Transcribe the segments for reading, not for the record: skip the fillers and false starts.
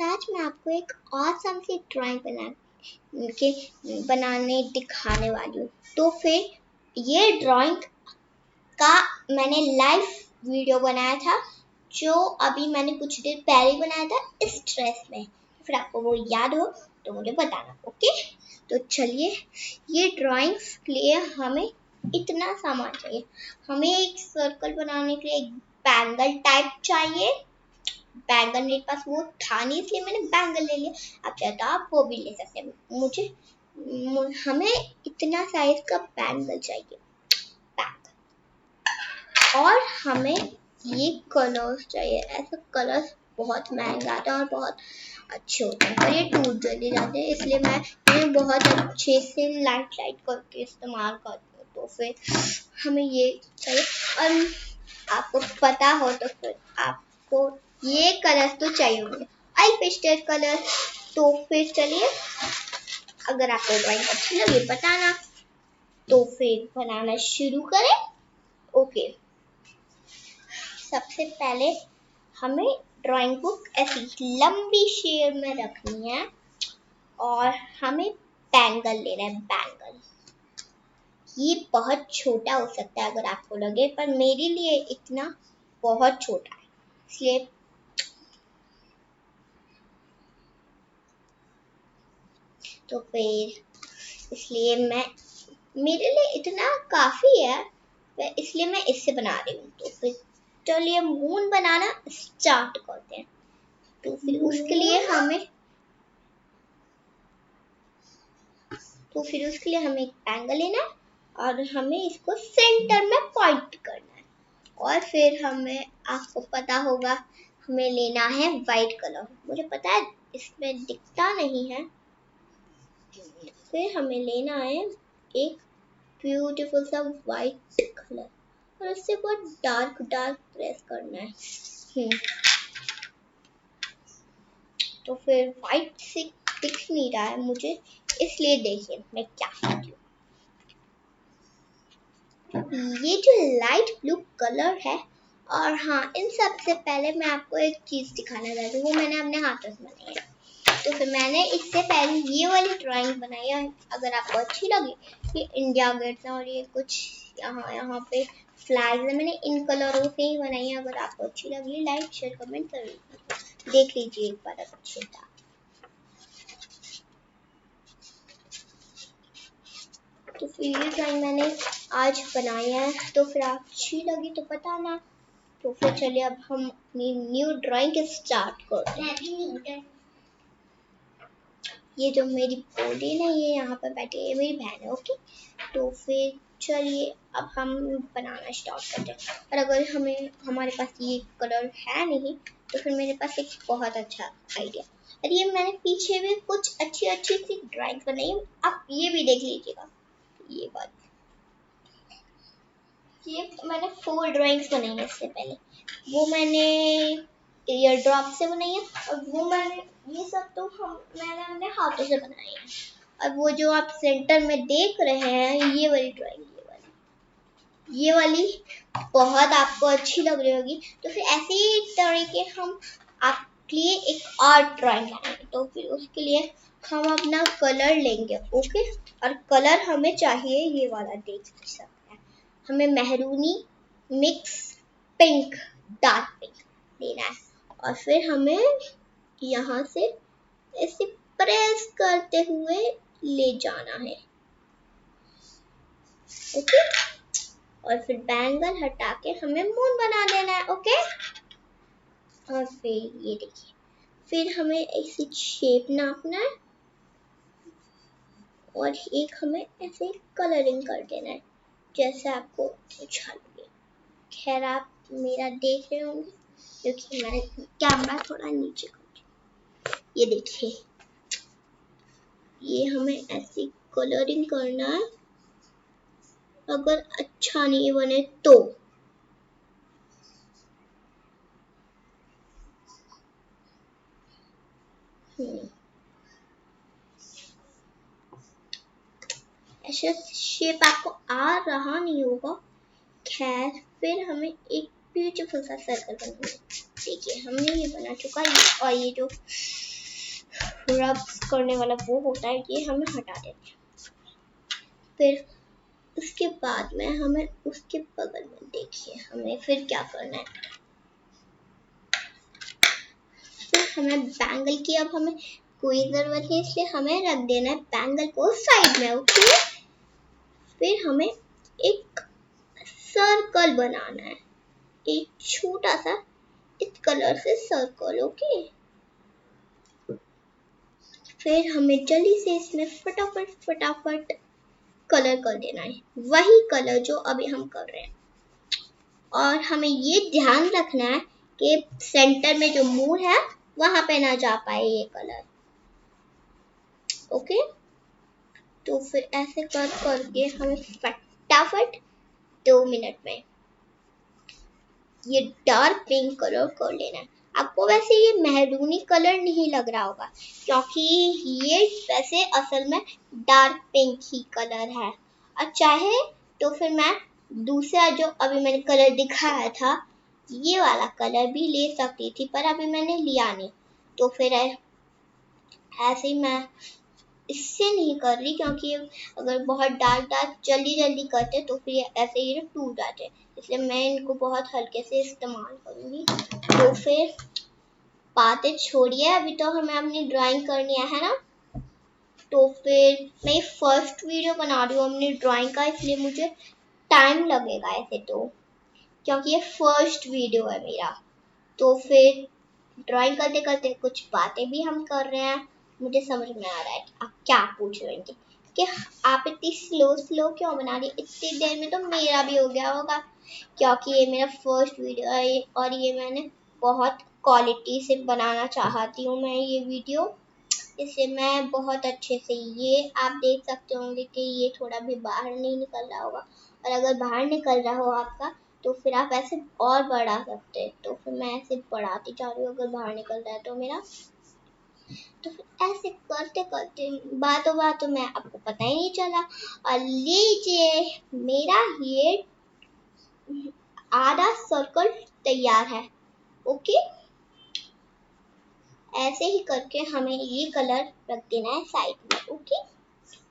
आज मैं आपको एक ऑसम सी ड्राइंग बनाने दिखाने वाली हूँ। तो फिर ये ड्राइंग का मैंने लाइव वीडियो बनाया था, जो अभी मैंने कुछ देर पहले बनाया था इस ड्रेस में। फिर आपको वो याद हो तो मुझे बताना, ओके। तो चलिए, ये ड्राइंग्स के लिए हमें इतना सामान चाहिए। हमें एक सर्कल बनाने के लिए एक बैंगल टाइप चाहिए। बैंगल मेरे पास वो था नहीं, इसलिए मैंने बैंगल ले लिया। आप चाहे तो आप वो भी ले सकते हैं। हमें इतना साइज का बैंगल चाहिए, और हमें ये कलर्स चाहिए। ऐसे कलर्स बहुत महंगा आता है और बहुत अच्छे होते हैं, पर ये टूट जल्दी जाते हैं, इसलिए मैं इन्हें बहुत अच्छे से लाइट करके इस्तेमाल करती हूँ। तो फिर हमें ये चाहिए, और आपको पता हो तो फिर आपको ये कलर्स तो चाहिए होंगे, आई पेस्टल कलर। तो फिर चलिए, अगर आपको ड्राइंग अच्छी लगी बताना, तो फिर बनाना शुरू करें। ओके, सबसे पहले हमें ड्राइंग बुक ऐसी लंबी शेप में रखनी है, और हमें बैंगल लेना है। बैंगल ये बहुत छोटा हो सकता है अगर आपको लगे, पर मेरे लिए इतना बहुत छोटा है, इसलिए तो फिर इसलिए मेरे लिए इतना काफी है, इसलिए मैं इससे बना रही हूँ। तो फिर चलिए मून बनाना स्टार्ट करते हैं। तो फिर उसके लिए हमें एक बैंगल लेना है, और हमें इसको सेंटर में पॉइंट करना है। और फिर हमें, आपको पता होगा, हमें लेना है वाइट कलर। मुझे पता है इसमें दिखता नहीं है। फिर हमें लेना है एक ब्यूटीफुल सा वाइट कलर, और उससे बहुत डार्क प्रेस करना है। तो फिर वाइट से दिख नहीं रहा है मुझे, इसलिए देखिए मैं क्या करती हूँ। ये जो लाइट ब्लू कलर है, और हाँ, इन सबसे पहले मैं आपको एक चीज दिखाना चाहती हूँ, वो मैंने अपने हाथों से बनाई है। तो फिर मैंने इससे पहले ये वाली ड्राइंग बनाई है। अगर आपको अच्छी लगी, ये इंडिया गेट है, और ये कुछ यहाँ पे फ्लैग है, मैंने इन कलरों से ही बनाई है। अगर आपको अच्छी लगी, लाइक शेयर कमेंट जरूर देख लीजिए एक बार अच्छे से। तो फिर ये ड्राइंग मैंने आज बनाई है, तो फिर आप अच्छी लगी तो बताना। तो फिर चलिए, अब हम अपनी न्यू ड्राइंग स्टार्ट करते हैं। ये जो मेरी बॉडी है, ये यहाँ पर बैठी है, मेरी बहन है, ओके। तो फिर चलिए, अब हम बनाना स्टार्ट करते हैं। और अगर हमारे पास ये कलर है नहीं, तो फिर मेरे पास एक बहुत अच्छा आइडिया। और ये मैंने पीछे भी कुछ अच्छी सी ड्राइंग बनाई है, आप ये भी देख लीजिएगा। ये मैंने 4 ड्राइंग्स बनाई है इससे पहले। वो मैंने एयर ड्रॉप से बनाई है, और वो ये सब तो मैंने अपने हाथों से बनाई है। और वो जो आप सेंटर में देख रहे हैं, ये वाली ड्राइंग, ये वाली बहुत आपको अच्छी लग रही होगी। तो फिर ऐसे ही तरीके हम आपके लिए एक और ड्राइंग बनाएंगे। तो फिर उसके लिए हम अपना कलर लेंगे, ओके। और कलर हमें चाहिए ये वाला, देख सकते हैं, हमें मेहरूनी मिक्स पिंक, डार्क पिंक लेना है। और फिर हमें यहाँ से ऐसे प्रेस करते हुए ले जाना है, ओके। और फिर बैंगल हटा के हमें मून बना देना है, ओके। और फिर ये देखिए, फिर हमें ऐसी शेप नापना है, और एक हमें ऐसे कलरिंग कर देना है, जैसे आपको अच्छा लगे। खैर, आप मेरा देख रहे होंगे, क्योंकि मैंने कैमरा थोड़ा नीचे कर, ये देखिए, ये हमें ऐसी कलरिंग करना है। अगर अच्छा नहीं बने तो ऐसा शेप आपको आ रहा नहीं होगा। खैर, फिर हमें एक ब्यूटीफुल सा सर्कल बनाना है। देखिए, हमने ये बना चुका है, और ये जो रब्स करने वाला वो होता है, ये हमें हटा देते हैं। फिर उसके बाद में हमें उसके बगल में देखिए हमें फिर क्या करना है। फिर हमें बैंगल की अब हमें कोई जरूरत नहीं, इसलिए हमें रख देना है बैंगल को साइड में। ओके, फिर हमें एक सर्कल बनाना है, एक छोटा सा इस कलर से सर्कल। ओके, फिर हमें जल्दी से इसमें फटाफट कलर कर देना है, वही कलर जो अभी हम कर रहे हैं। और हमें ये ध्यान रखना है कि सेंटर में जो मुंह है वहां पे ना जा पाए ये कलर। ओके, तो फिर ऐसे कर करके हमें फटाफट 2 मिनट में ये डार्क पिंक कलर कर लेना है। आपको वैसे ये मेहरूनी कलर नहीं लग रहा होगा, क्योंकि ये वैसे असल में डार्क पिंक ही कलर है। और चाहे तो फिर मैं दूसरा जो अभी मैंने कलर दिखाया था ये वाला कलर भी ले सकती थी, पर अभी मैंने लिया नहीं। तो फिर ऐसे ही मैं इससे नहीं कर रही, क्योंकि अगर बहुत डार्क जल्दी करते तो फिर ऐसे ही टूट जाते, इसलिए मैं इनको बहुत हल्के से इस्तेमाल करूंगी। तो फिर बातें छोड़िए, अभी तो हमें अपनी ड्राइंग करनी है ना। तो फिर मैं फर्स्ट वीडियो बना रही हूँ अपनी ड्राइंग का, इसलिए मुझे टाइम लगेगा ऐसे तो, क्योंकि ये फर्स्ट वीडियो है मेरा। तो फिर ड्राइंग करते करते कुछ बातें भी हम कर रहे हैं। मुझे समझ में आ रहा है आप क्या पूछ रहे हैं कि आप इतनी स्लो क्यों बना रही है, इतनी देर में तो मेरा भी हो गया होगा, क्योंकि ये मेरा फर्स्ट वीडियो है और ये मैंने बहुत क्वालिटी से बनाना चाहती हूँ मैं ये वीडियो। इससे मैं बहुत अच्छे से, ये आप देख सकते होंगे कि ये थोड़ा भी बाहर नहीं निकल रहा होगा, और अगर बाहर निकल रहा हो आपका तो फिर आप ऐसे और बढ़ा सकते हैं। तो फिर मैं ऐसे बढ़ाती जा रही हूँ, अगर बाहर निकल रहा है तो मेरा। तो फिर ऐसे करते करते बातों में आपको पता ही नहीं चला, और लीजिए मेरा ये आधा सर्कल तैयार है। ओके, ऐसे ही करके हमें ये कलर रख देना है साइड में। ओके,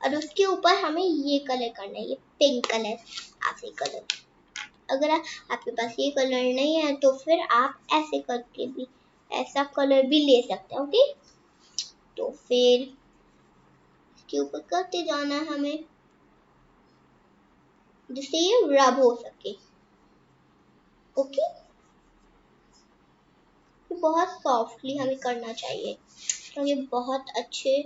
और उसके ऊपर हमें ये कलर करना है, ये पिंक कलर, ऐसे कलर। अगर आपके पास ये कलर नहीं है तो फिर आप ऐसे करके भी ऐसा कलर भी ले सकते हैं। ओके, तो फिर इसके ऊपर करते जाना है हमें, जिससे ये रब हो सके। ओके, तो बहुत सॉफ्टली हमें करना चाहिए, क्योंकि तो बहुत अच्छे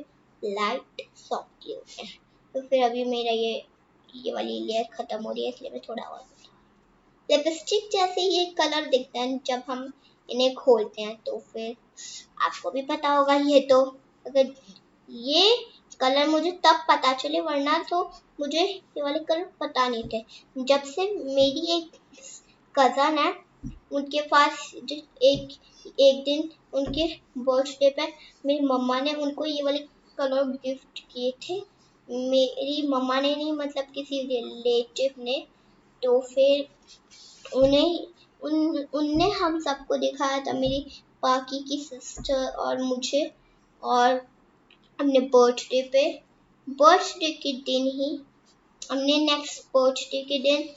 लाइट सॉफ्टली होते हैं। तो फिर अभी मेरा ये वाली लेयर खत्म हो रही है, इसलिए मैं थोड़ा और लिपस्टिक जैसे ये कलर दिखते हैं जब हम इन्हें खोलते हैं। तो फिर आपको भी पता होगा ये तो, अगर ये कलर मुझे तब पता चले, वरना तो मुझे ये वाले कलर पता नहीं थे। जब से मेरी एक कज़न है, उनके पास एक एक दिन उनके बर्थडे पे मेरी मम्मा ने उनको ये वाले कलर गिफ्ट किए थे। मेरी मम्मा ने नहीं, मतलब किसी रिलेटिव ने। तो फिर उनने हम सबको दिखाया था, मेरी बाकी की सिस्टर और मुझे, और हमने बर्थडे के दिन ही, हमने नेक्स्ट बर्थडे के दिन।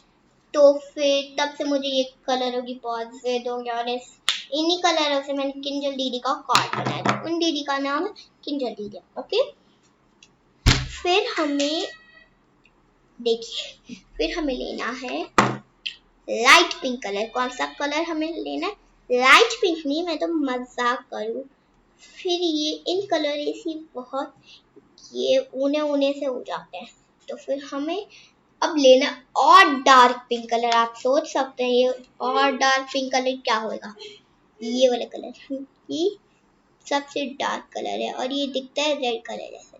तो फिर तब से मुझे ये कलरों की बहुत जिद हो गया, और इन्हीं कलरों से मैंने किंजल दीदी का कार्ड बनाया था। उन दीदी का नाम है किंजल दीदी। ओके, फिर हमें देखिए, फिर हमें लेना है लाइट पिंक कलर। कौन सा कलर हमें लेना है? लाइट पिंक नहीं, मैं तो मजाक करूँ। फिर ये इन कलर ऐसी बहुत ये ऊने से हो जाते हैं। तो फिर हमें अब लेना और डार्क पिंक कलर। आप सोच सकते हैं ये और डार्क पिंक कलर क्या होगा। ये वाला कलर ये सबसे डार्क कलर है, और ये दिखता है रेड कलर जैसा।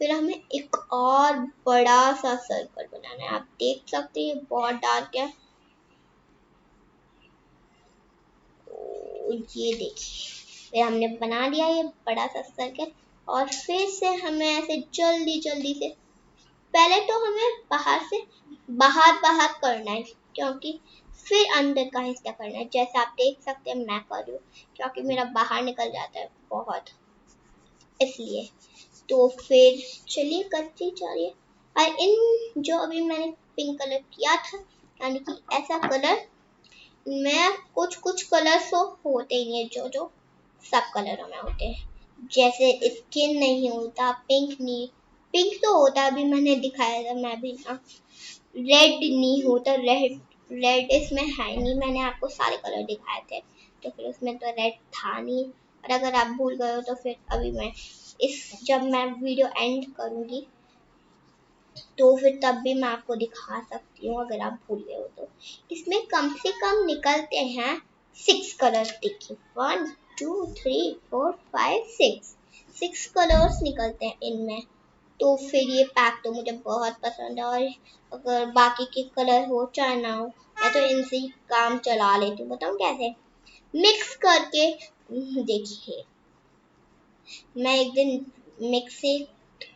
फिर हमें एक और बड़ा सा सर्कल बनाना है। आप देख सकते हैं बहुत डार्क है। ये देखिए, फिर हमने बना लिया ये बड़ा सा सर्कल, और फिर से हमें ऐसे जल्दी से, पहले तो हमें बाहर करना है, क्योंकि फिर अंदर का हिस्सा करना है, जैसे आप देख सकते हैं मैं कर रही हूँ, क्योंकि मेरा बाहर निकल जाता है बहुत, इसलिए। तो फिर चलिए करते चलिए। और इन जो अभी मैंने पिंक कलर किया था, यानी कि ऐसा कलर, मैं कुछ कुछ कलर तो होते ही हैं जो जो सब कलरों में होते हैं, जैसे स्किन नहीं होता, पिंक नहीं, पिंक तो होता अभी मैंने दिखाया था मैं भी ना, रेड नहीं होता, रेड रेड इसमें है नहीं, मैंने आपको सारे कलर दिखाए थे, तो फिर उसमें तो रेड था नहीं। और अगर आप भूल गए हो तो फिर अभी मैं जब मैं वीडियो एंड करूंगी तो फिर तब भी मैं आपको दिखा सकती हूँ, अगर आप भूल गए हो तो। इसमें कम से कम निकलते हैं 6 कलर्स, देखिए 1 2 3 4 5 6 कलर्स निकलते हैं इनमें। तो फिर ये पैक तो मुझे बहुत पसंद है, और अगर बाकी के कलर हो चाहे ना हो, मैं तो इनसे ही काम चला लेती हूँ। बताऊँ कैसे? मिक्स करके। देखिए मैं एक दिन मिक्सिंग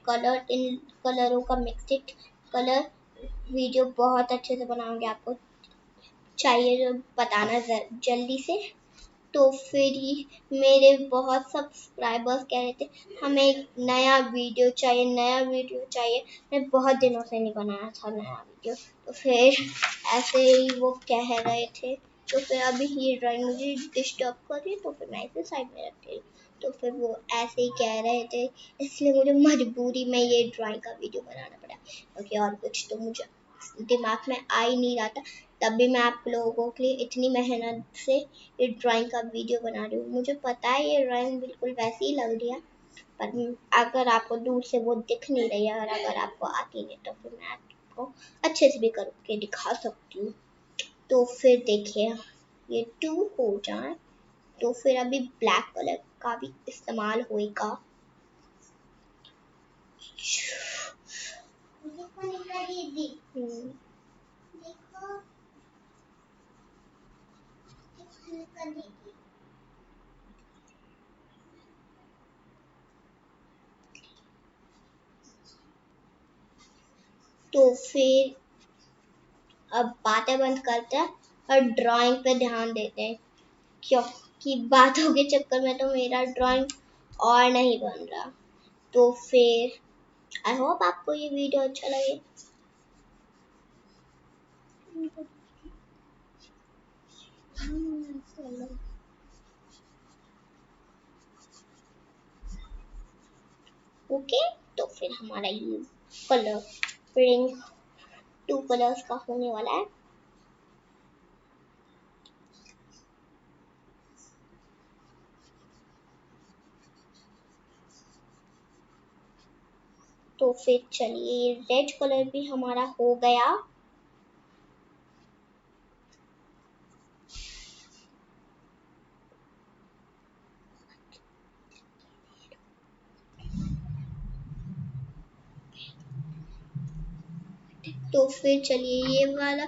कलर, इन कलरों का मिक्सिंग कलर वीडियो बहुत अच्छे से बनाऊंगी, आपको चाहिए जो बताना जल्दी से। तो फिर ही मेरे बहुत सब्सक्राइबर्स कह रहे थे हमें एक नया वीडियो चाहिए, नया वीडियो चाहिए। मैं बहुत दिनों से नहीं बनाया था नया वीडियो, तो फिर ऐसे ही वो कह रहे थे। तो फिर अभी ये ड्राइंग मुझे डिस्टर्ब कर रही है, तो फिर मैं इसे साइड में रखती हूँ। तो फिर वो ऐसे ही कह रहे थे, इसलिए मुझे मजबूरी में ये ड्राइंग का वीडियो बनाना पड़ा, क्योंकि और कुछ तो मुझे दिमाग में आ ही नहीं रहा था। तब भी मैं आप लोगों के लिए इतनी मेहनत से ये ड्राइंग का वीडियो बना रही हूँ। मुझे पता है ये ड्राइंग बिल्कुल वैसी ही लग रही है, पर अगर आपको दूर से वो दिख नहीं रही है, और अगर आपको आती नहीं, तो फिर मैं आपको अच्छे से भी करके दिखा सकती हूँ। तो फिर देखिए ये 2 हो जाए, तो फिर अभी ब्लैक कलर का भी इस्तेमाल होएगा। तो फिर अब बातें बंद करते हैं और ड्राइंग पे ध्यान देते हैं, क्योंकि बातों के चक्कर में तो मेरा ड्राइंग और नहीं बन रहा। तो फिर आई होप आपको ये वीडियो अच्छा लगे। ओके, तो फिर हमारा ये कलर रिंग 2 कलर्स का होने वाला है। तो फिर चलिए रेड कलर भी हमारा हो गया। तो फिर चलिए ये वाला,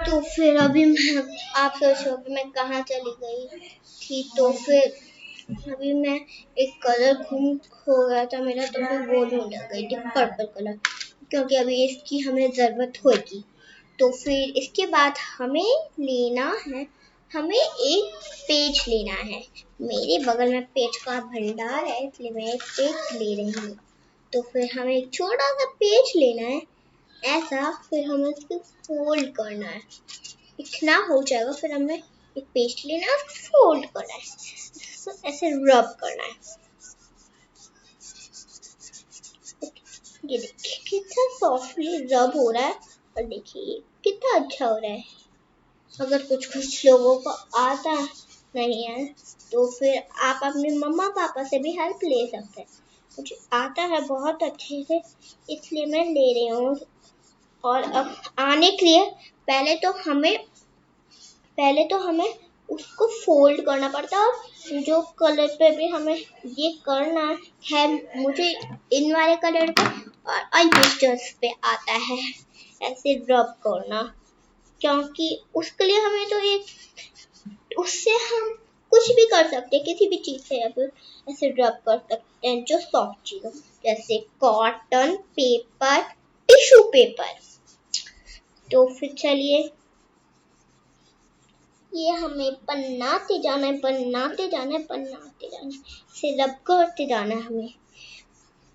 तो फिर अभी मैं, आप सोचोगे मैं कहाँ चली गई थी, तो फिर अभी मैं एक कलर घूम खो गया था मेरा, तो मैं वो ढूंढ गई थी पर्पल कलर, क्योंकि अभी इसकी हमें ज़रूरत होगी। तो फिर इसके बाद हमें लेना है, हमें एक पेज लेना है। मेरे बगल में पेज का भंडार है, इसलिए मैं एक पेज ले रही हूँ। तो फिर हमें एक छोटा सा पेज लेना है ऐसा, फिर हमें इसको फोल्ड करना है, इतना हो जाएगा। फिर हमें एक पेस्ट लेना है, फोल्ड करना है, तो ऐसे रब करना है। ये देखिए कितना सॉफ्टली रब हो रहा है, और देखिए कितना अच्छा हो रहा है। अगर कुछ कुछ लोगों को आता नहीं है तो फिर आप अपने मम्मा पापा से भी हेल्प ले सकते हैं। मुझे आता है बहुत अच्छे से, इसलिए मैं ले रही हूँ। और अब आने के लिए पहले तो हमें उसको फोल्ड करना पड़ता है, और जो कलर पे भी हमें ये करना है, मुझे इन वाले कलर पे और ऑयस्टर्स पे आता है ऐसे रब करना, क्योंकि उसके लिए हमें तो एक उससे हम कुछ भी कर सकते हैं, किसी भी चीज से अब ऐसे रब कर सकते हैं जो सॉफ्ट चीज हो, जैसे कॉटन पेपर, टिश्यू पेपर। तो फिर चलिए, ये हमें बनाते जाना है, बनाते जाना है, बनाते जाना है, इसे रब करते जाना है हमें।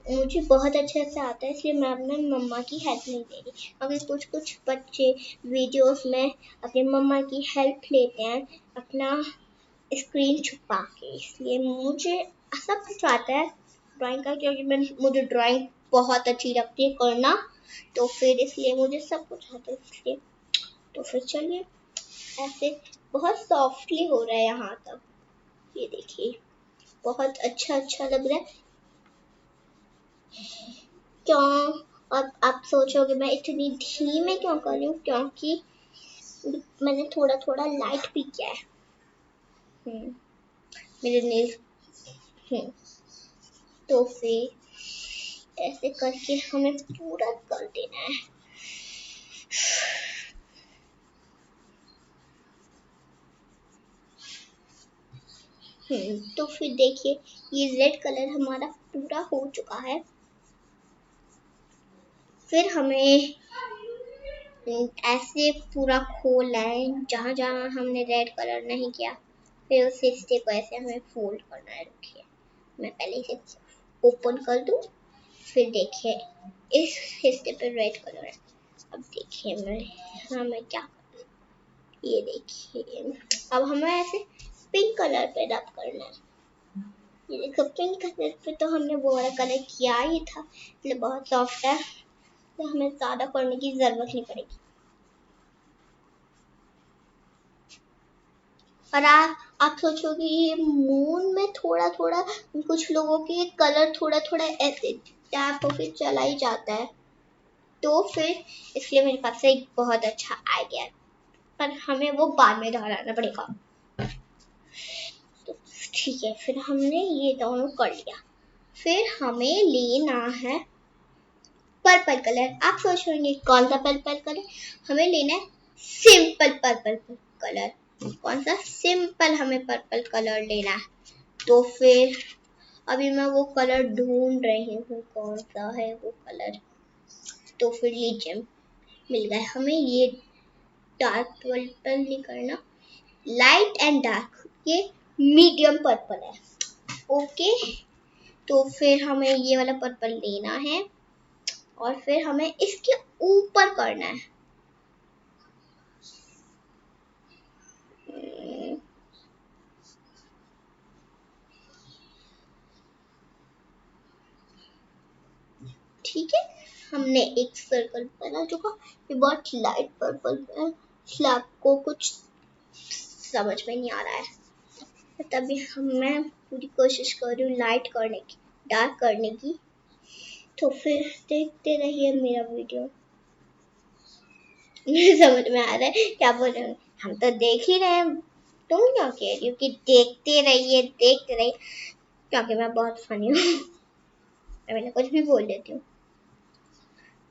मुझे बहुत अच्छे से आता है, इसलिए मैं अपने मम्मा की हेल्प नहीं ले रही। अभी कुछ कुछ बच्चे वीडियोस में अपनी मम्मा की हेल्प लेते हैं अपना स्क्रीन छुपा के, इसलिए मुझे सब कुछ आता है ड्राइंग का, क्योंकि मुझे ड्राइंग बहुत अच्छी लगती है करना, तो फिर इसलिए मुझे सब कुछ आता है इसलिए। तो फिर चलिए, ऐसे बहुत सॉफ्टली हो रहा है यहाँ तक, ये देखिए बहुत अच्छा अच्छा लग रहा है। क्यों? अब आप सोचोगे मैं इतनी धीमे क्यों कर रही हूँ, क्योंकि मैंने थोड़ा थोड़ा लाइट भी किया है मेरे नेल्स। तो फिर ऐसे करके हमें पूरा कर देना है। तो फिर देखिए, ये रेड कलर हमारा पूरा हो चुका है। फिर हमें ऐसे पूरा खोलना है जहाँ जहाँ हमने रेड कलर नहीं किया, फिर उस हिस्से को ऐसे हमें फोल्ड करना है। रुकिए, मैं पहले इसे ओपन कर दूं, फिर देखिए इस हिस्से पे रेड कलर है। अब देखिए हमें क्या, ये देखिए अब हमें ऐसे पिंक कलर पे रब करना है। ये देखो, पिंक कलर पे तो हमने वो वाला कलर किया ही था, इसलिए बहुत सॉफ्ट है, तो हमें ज्यादा करने की जरूरत नहीं पड़ेगी। और आप सोचोगे ये मून में थोड़ा थोड़ा कुछ लोगों के कलर थोड़ा थोड़ा ऐसे टैप होके चला ही जाता है, तो फिर इसलिए मेरे पास एक बहुत अच्छा आइडिया है, पर हमें वो बाद में दोहराना पड़ेगा। तो ठीक है, फिर हमने ये दोनों कर लिया। फिर हमें लेना है पर्पल कलर। आप सोच रहे होंगे कौन सा पर्पल कलर? हमें लेना है सिंपल पर्पल कलर। कौन सा? सिंपल हमें पर्पल कलर लेना है। तो फिर अभी मैं वो कलर ढूंढ रही हूँ, कौन सा है वो कलर। तो फिर लीजिए, मिल गया हमें। ये डार्क पर्पल नहीं करना, लाइट एंड डार्क, ये मीडियम पर्पल है। ओके, तो फिर हमें ये वाला पर्पल लेना है और फिर हमें इसके ऊपर करना है। ठीक है, हमने एक सर्कल बना चुका। ये बहुत लाइट पर्पल है, इसलिए आपको कुछ समझ में नहीं आ रहा है, तभी मैं पूरी कोशिश कर रही हूँ लाइट करने की, डार्क करने की। तो फिर देखते रहिए मेरा वीडियो। समझ में आ रहा है क्या बोल रहे हैं? हम तो देख ही रहे हैं, तुम क्या कह रही हो कि देखते रहिए देखते रहिए, क्योंकि मैं बहुत फनी हूँ। मैंने कुछ भी बोल देती हूँ।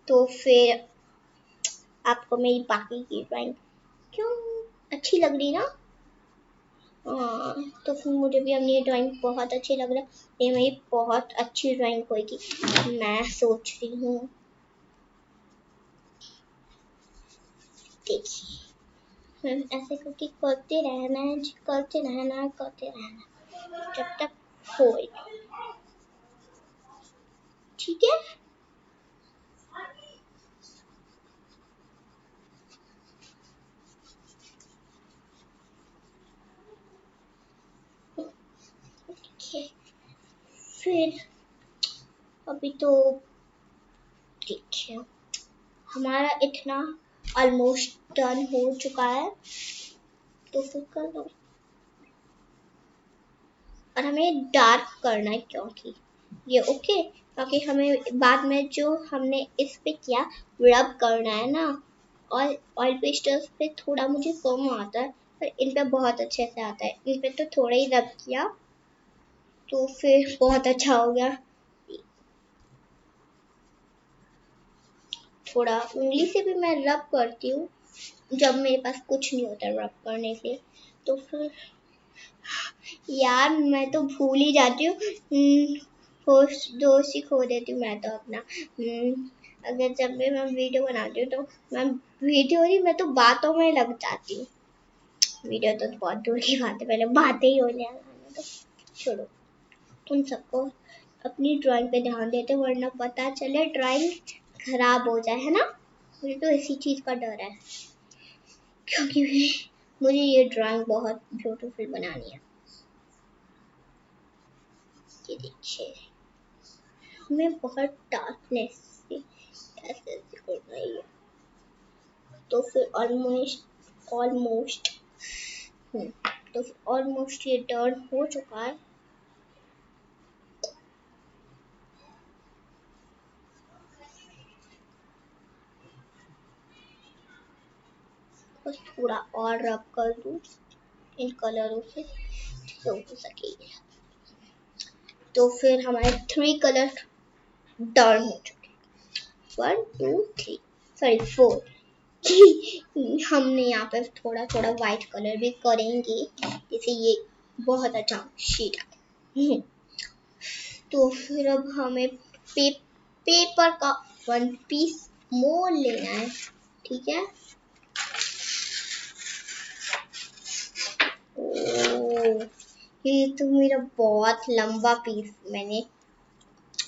तो फिर आपको मेरी बाकी की ड्राइंग क्यों अच्छी लग रही ना? हाँ, तो फिर मुझे भी अपनी ड्राइंग बहुत अच्छी लग रहा है, ये मेरी बहुत अच्छी ड्राइंग होगी, मैं सोच रही हूँ। देखिए, ऐसे करके करते रहना जब तक होए। ठीक है, देखिए फिर अभी तो देखिए हमारा इतना ऑलमोस्ट डन हो चुका है, तो फिर कर लो। और हमें डार्क करना है क्योंकि ये ओके, क्योंकि हमें बाद में जो हमने इस पे किया रब करना है ना। और ऑयल पेस्टल्स पे थोड़ा मुझे कम आता है, पर इन पे बहुत अच्छे से आता है। इन पे तो थोड़ा ही रब किया तो फिर बहुत अच्छा हो गया। थोड़ा उंगली से भी मैं रब करती हूँ जब मेरे पास कुछ नहीं होता रब करने से। तो फिर यार मैं तो भूल ही जाती हूँ, दोस्त ही खो देती हूँ मैं तो अपना। अगर जब भी मैं वीडियो बनाती हूँ तो मैं वीडियो ही मैं तो बातों में लग जाती हूँ। वीडियो तो बहुत दूर की बात है, पहले बातें ही होने आना। तो छोड़ो, उन सबको अपनी ड्राइंग पे ध्यान देते, वरना पता चले ड्राइंग खराब हो जाए, है ना। मुझे तो इसी चीज का डर है, क्योंकि मुझे ये ड्राइंग बहुत ब्यूटीफुल बनानी है। ये देखिए, हमें बहुत डार्कनेस से ऐसे करना ही है। तो फिर ऑलमोस्ट तो फिर ऑलमोस्ट ये टर्न हो चुका है। बस थोड़ा और रब कर दूं इन कलरों से तो हो सके। तो फिर हमारे 3 कलर टर्न हो चुके, 1 2 3 सॉरी 4। हमने यहाँ पे थोड़ा थोड़ा व्हाइट कलर भी करेंगे, जैसे ये बहुत अच्छा शीट है। तो फिर अब हमें पेपर का 1 पीस मोड़ लेना है, ठीक है। ओ, ये तो मेरा बहुत लंबा पीस मैंने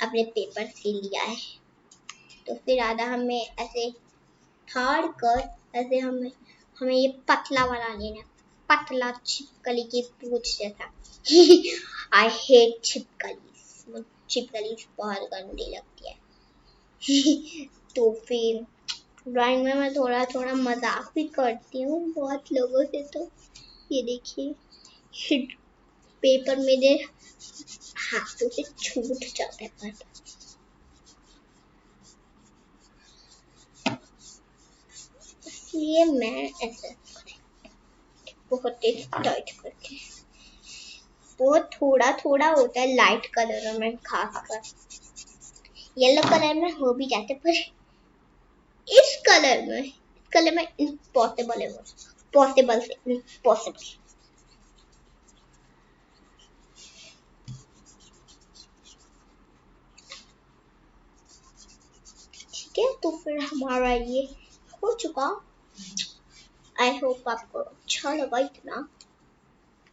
अपने पेपर से लिया है। तो फिर आधा हमें ऐसे फाड़ कर ऐसे हमें हमें ये पतला वाला लेना है, पतला छिपकली की पूंछ जैसा। आई हेट छिपकली, छिपकली बहुत गंदी लगती है। तो फिर ड्राइंग में मैं थोड़ा थोड़ा मजाक भी करती हूँ बहुत लोगों से। तो ये देखिए, पेपर मेरे हाथों से छूट जाता है, पर इसलिए मैं ऐसा बहुत टाइट करके, बहुत थोड़ा थोड़ा होता है लाइट कलर में, खासकर येलो कलर में हो भी जाते, पर इस कलर में इम्पॉसिबल है, पॉसिबल से इम्पॉसिबल। ठीक है, तो फिर हमारा ये हो चुका। आई होप आपको अच्छा लगा इतना।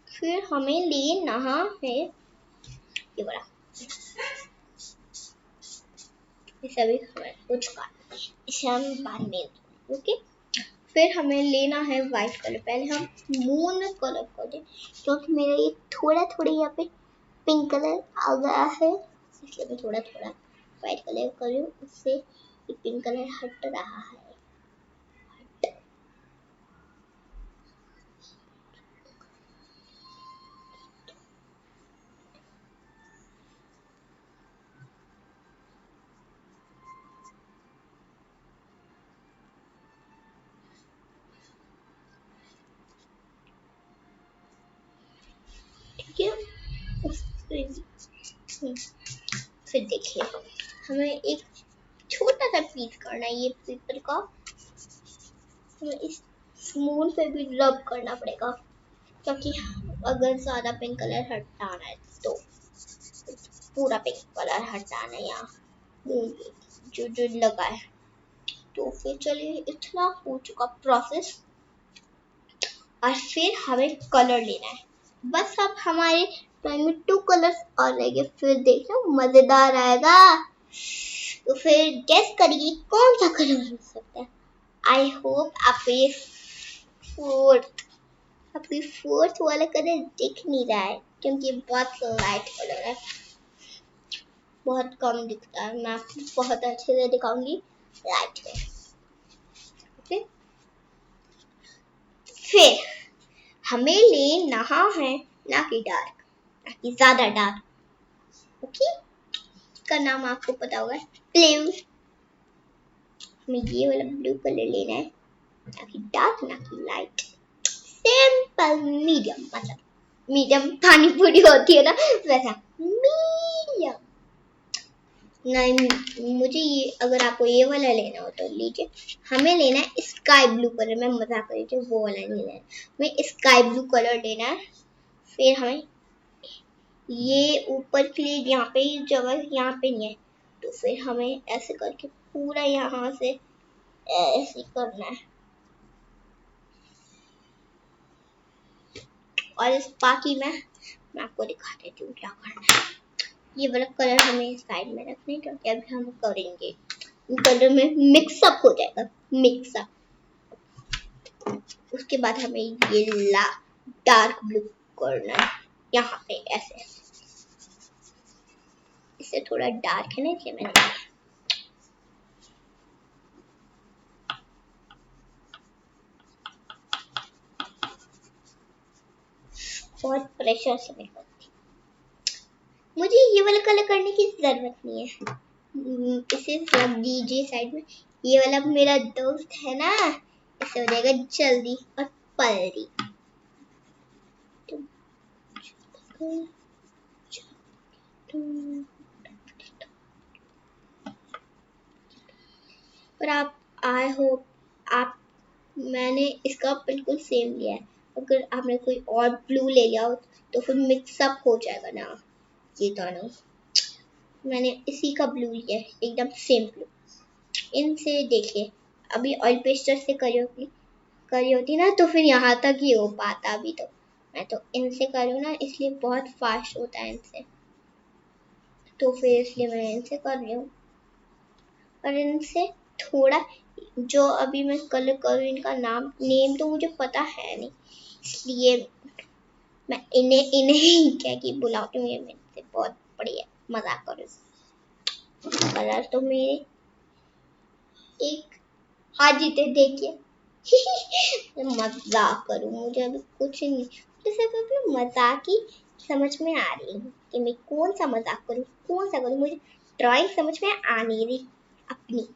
फिर हमें लेना है ये वाला, इसे अभी हमें हो चुका, इसे हम बाद में ओके। फिर हमें लेना है व्हाइट कलर, पहले हम मून कलर कर दें, क्योंकि मेरा ये थोड़ा थोड़ा यहाँ पे पिंक कलर आ गया है, इसलिए मैं थोड़ा थोड़ा व्हाइट कलर कर रही हूँ, उससे ये पिंक कलर हट रहा है। ठीक है, फिर देखिए, हमें एक छोटा सा पीस करना है ये पेपर का, हमें इस मून पे भी रब करना पड़ेगा, क्योंकि अगर ज्यादा पिंक कलर हटाना है तो पूरा पिंक कलर हटाना है यहाँ मून पे जो जो लगा है। तो फिर चलिए, इतना हो चुका प्रोसेस, और फिर हमें कलर लेना है। बस अब हमारे ड्राइंग में 2 कलर्स और रहेंगे, फिर देखना मजेदार आएगा। तो फिर गेस करिए कौन सा कलर हो सकता है। आई होप फोर्थ आपकी फोर्थ वाला कलर दिख नहीं रहा है, क्योंकि ये बहुत लाइट कलर है, बहुत कम दिखता है। मैं आपको बहुत अच्छे से दिखाऊंगी लाइट में, ओके। फिर हमें लेना है ना कि डार्क, ताकि ज्यादा डार्क। ओके, इसका नाम आपको पता होगा ब्लू। हमें ये वाला ब्लू कलर लेना है, ना कि डार्क ना कि लाइट, सिंपल मीडियम, मतलब मीडियम पानी पूरी होती है ना वैसा मीडियम। नहीं, मुझे ये, अगर आपको ये वाला लेना हो तो लीजिए। हमें लेना है स्काई ब्लू कलर, मैं मजाक कर रही थी, वो वाला नहीं लेना है, हमें स्काई ब्लू कलर लेना है। फिर हमें ये ऊपर के लिए यहाँ पे जगह यहाँ पे नहीं है, तो फिर हमें ऐसे करके पूरा यहाँ से ऐसे करना है। और इस बाकी मैं आपको दिखा देती हूँ क्या करना है। ये वाला कलर हमें साइड में रखना है, क्योंकि अभी हम करेंगे कलर में मिक्सअप हो जाएगा, मिक्सअप। उसके बाद हमें ये डार्क ब्लू करना है यहाँ पे ऐसे। इससे थोड़ा डार्क है ना, इसलिए मैंने बहुत प्रेशर से निकलती। मुझे ये वाला कलर करने की जरूरत नहीं है, इसे रख दीजिए साइड में। ये वाला मेरा दोस्त है ना, इससे हो जाएगा जल्दी और पल्दी। पर आप, आई होप आप, मैंने इसका बिल्कुल सेम लिया है। अगर आपने कोई और ब्लू ले लिया हो तो फिर मिक्सअप हो जाएगा ना ये दोनों। मैंने इसी का ब्लू लिया है, एकदम सेम ब्लू। इनसे देखिए, अभी ऑयल पेस्टर से करी होती ना तो फिर यहाँ तक ही हो पाता। अभी तो मैं तो इनसे करूँ ना, इसलिए बहुत फास्ट होता है इनसे, तो फिर इसलिए मैं इनसे कर रही हूँ। और इनसे थोड़ा, जो अभी मैं कलर करूँ इनका नेम तो मुझे पता है नहीं, इसलिए मैं इन्हें इन्हें क्या कि बुलाती हूँ। ये मेरे से बहुत बढ़िया मजाक करो। कलर तो मेरे एक हाथ जीते देखिए। मजाक करूँ, मुझे अभी कुछ नहीं, जैसे अपने मजाक ही समझ में आ रही है कि मैं कौन सा मजाक करूँ, कौन सा करूँ। मुझे ड्राइंग समझ में आ नहीं रही अपनी,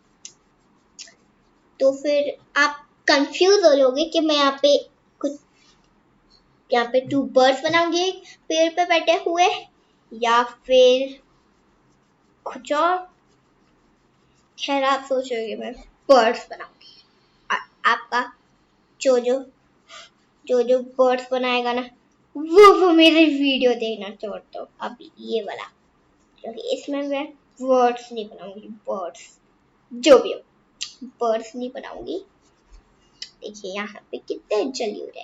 तो फिर आप कंफ्यूज हो जाओगे कि मैं यहाँ पे कुछ, यहाँ पे 2 बर्ड्स बनाऊंगी पेड़ पे बैठे हुए, या फिर कुछ और। खैर आप सोचोगे मैं बर्ड्स बनाऊंगी, आपका जो जो बर्ड्स बनाएगा ना, वो मेरे वीडियो देखना छोड़ दो अभी ये वाला, क्योंकि इसमें मैं बर्ड्स नहीं बनाऊंगी, बर्ड्स जो भी हो बर्ड्स नहीं बनाऊंगी। देखिए यहाँ पे कितने जल्दी हो रहे,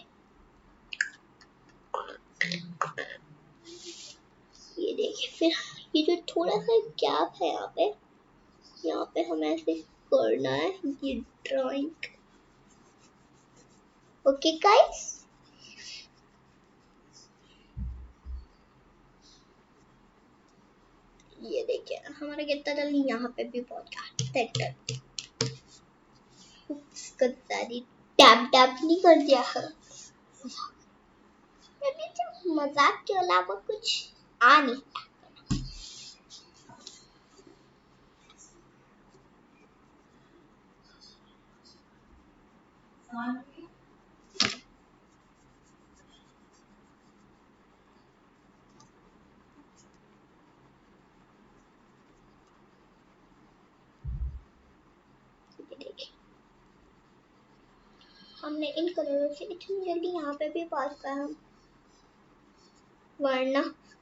ये देखिए। फिर ये जो थोड़ा सा गैप है यहाँ पे हमें ऐसे करना है ये ड्राइंग। ओके गाइस, ये देखिए हमारा कितना जल्दी यहाँ पे भी पहुंच गया सेंटर। सारी टैप टैप नहीं कर दिया है, मजाक के अलावा कुछ आ नहीं। हमने इन कलरों से इतनी जल्दी यहाँ पे भी पहुंच पाए हम, वरना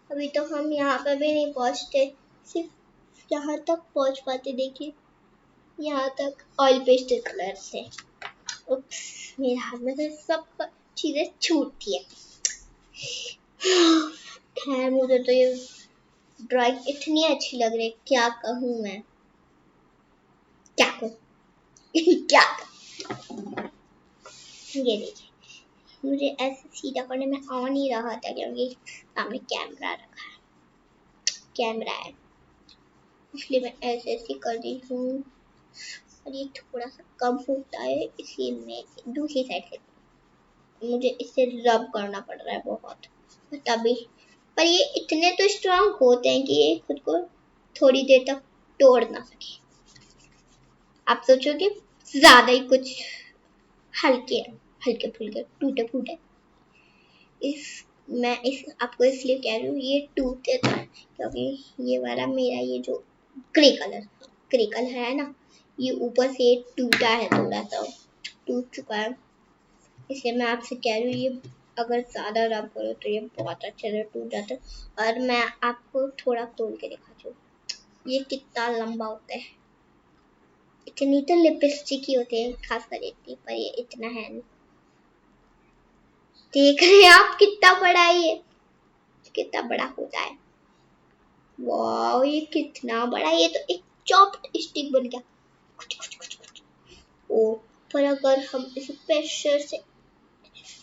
अभी तो हम यहाँ पे भी नहीं पहुंचते, सिर्फ यहाँ तक पहुंच पाते। देखिए यहाँ तक ऑयल पेस्टल कलर से। उप्स, मेरे हाथ में से सब चीजें छूटती है। खैर मुझे तो ये ड्राइंग इतनी अच्छी लग रही है, क्या कहूँ मैं, क्या कहूँ। क्या कहूँ। ये देखिए, मुझे ऐसे सीधा करने में आ नहीं रहा था, क्योंकि सामने कैमरा रखा है, कैमरा है, इसलिए मैं ऐसे ऐसे कर दी हूँ। और ये थोड़ा सा कम होता है, इसलिए मैं दूसरी साइड से, मुझे इससे रब करना पड़ रहा है बहुत, तभी पर ये इतने तो स्ट्रांग होते हैं कि ये खुद को थोड़ी देर तक तोड़ ना सके। आप सोचोगे ज्यादा ही कुछ हल्के हल्के फुल्के टूटे फूटे। इस मैं इस आपको इसलिए कह रही हूँ ये टूटे तो क्योंकि ये वाला मेरा ये जो ग्रे कलर है ना, ये ऊपर से टूटा है, थोड़ा सा टूट चुका है। इसलिए मैं आपसे कह रही हूँ ये अगर ज्यादा रब करो तो ये बहुत अच्छे से टूट जाता है। और मैं आपको थोड़ा तोड़ के दिखाती हूँ ये कितना लंबा होता है। इतनी तो लिपस्टिक ही होती है खासकर इतनी, पर ये इतना है नहीं। देख रहे हैं आप कितना बड़ा है ये, कितना बड़ा होता है। वाह ये कितना बड़ा, ये तो एक चॉप्ड स्टिक बन गया। ओ पर अगर हम इसे प्रेशर से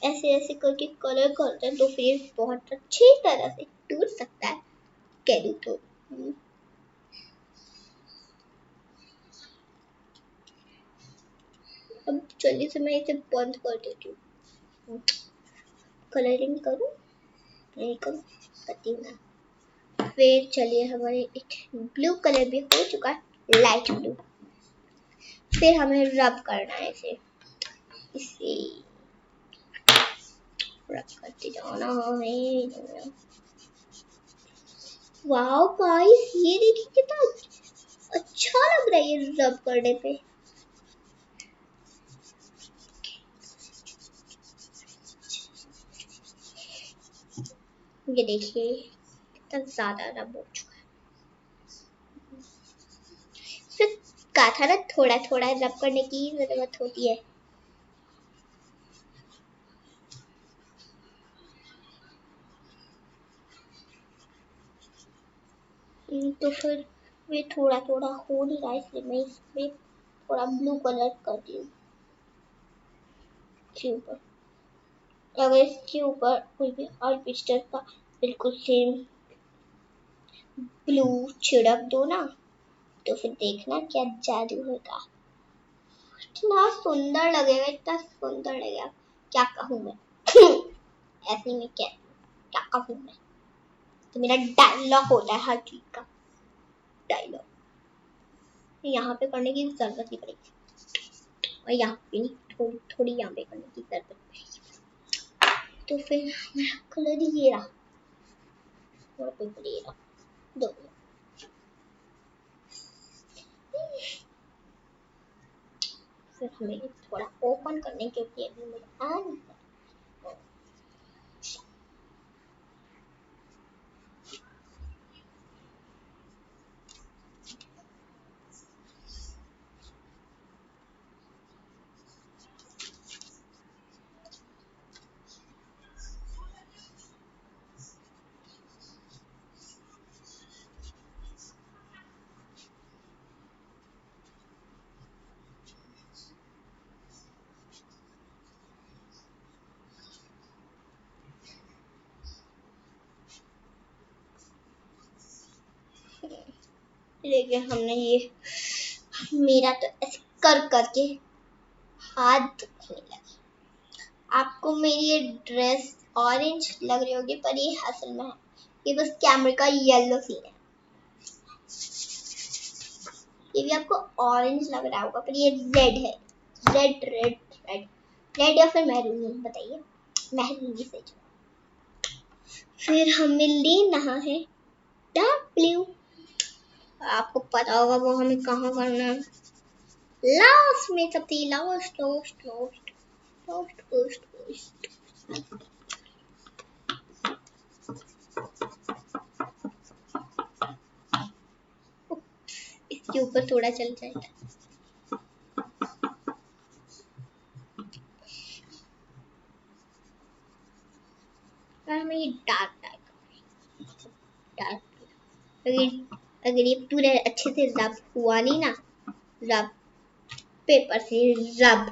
ऐसे ऐसे करके कलर करते हैं तो फिर बहुत अच्छी तरह से टूट सकता है, कह दूं तो। अब जल्दी से मैं इसे बंद कर देती हूँ। कलरिंग करूँ नहीं करूँ करती हूँ ना। फिर चलिए हमारे एक ब्लू कलर भी हो चुका है, लाइट ब्लू। फिर हमें रब करना है इसे, इसे रब करते जाना है। वाओ गाइस ये देखिए कितना अच्छा लग रहा है ये रब करने पे। ये देखिए कितना ज्यादा रब हो चुका है। फिर कहा था ना थोड़ा थोड़ा रब करने की जरूरत होती है। तो फिर वे थोड़ा थोड़ा हो नहीं रहा है, इसलिए मैं इसमें थोड़ा ब्लू कलर करती हूँ इसके ऊपर। अगर इसके ऊपर कोई भी और पिक्चर का बिल्कुल सेम ब्लू छिड़क दो ना तो फिर देखना क्या जादू होगा। इतना सुंदर लगेगा, इतना सुंदर लगेगा, क्या कहूँ मैं। ऐसे में क्या कहूँ मैं, तो मेरा डायलॉग होता है हर चीज का डायलॉग। यहाँ पे करने की जरूरत नहीं पड़ेगी और यहाँ पे नहीं, थोड़ी थोड़ी यहाँ पे करने की जरूरत पड़ेगी। तो फिर मेरा कलर ये रहा और बिल्कुल ये रहा दो। फिर हमें थोड़ा ओपन करने क्योंकि अभी मुझे आ नहीं लेकिन हमने ये मेरा तो ऐसे कर करके हाथ दुखने लगा। आपको मेरी ये ड्रेस ऑरेंज लग रही होगी पर ये असल में है, ये बस कैमरे का येलो सीन है। ये भी आपको ऑरेंज लग रहा होगा पर ये रेड है, रेड रेड रेड रेड या फिर मैरून बताइए, मैरून से। फिर हमें लेना है डार्क ब्लू। आपको पता होगा वो हमें कहाँ करना है, लास्ट में सबसे last last last last first first. इसके ऊपर थोड़ा चल जाएगा। और हमें ये डार्क डार्क डार्क अगर ये पूरे अच्छे से रब हुआ नहीं ना, रब पेपर से रब,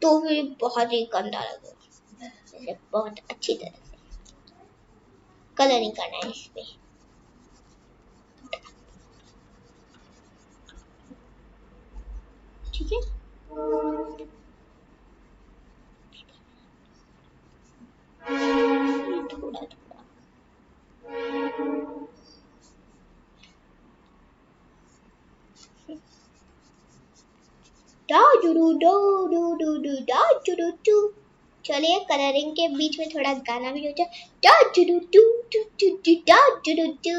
तो फिर बहुत ही गंदा लगेगा। बहुत अच्छी तरह से कलरिंग करना है इस पे। ठीक है थोड़ा थोड़ा डा do do do do do do डा डू डू डू। चलिए कलरिंग के बीच में थोड़ा गाना भी हो जाए। डा do do do do do do डा डू डू डू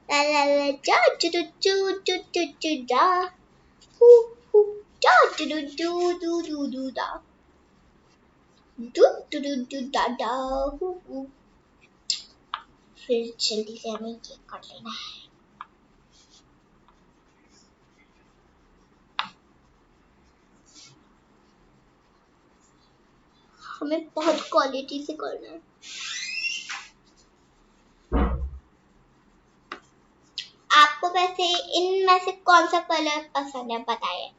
ला ला ला डा do do do do do do डा हु हु डा do do do do do do डा डू डू डू डू डा डा हु हु। फिर जल्दी से हमें ये कर लेना है। हमें बहुत क्वालिटी से करना है। आपको वैसे इनमें से कौन सा कलर पसंद है बताइए।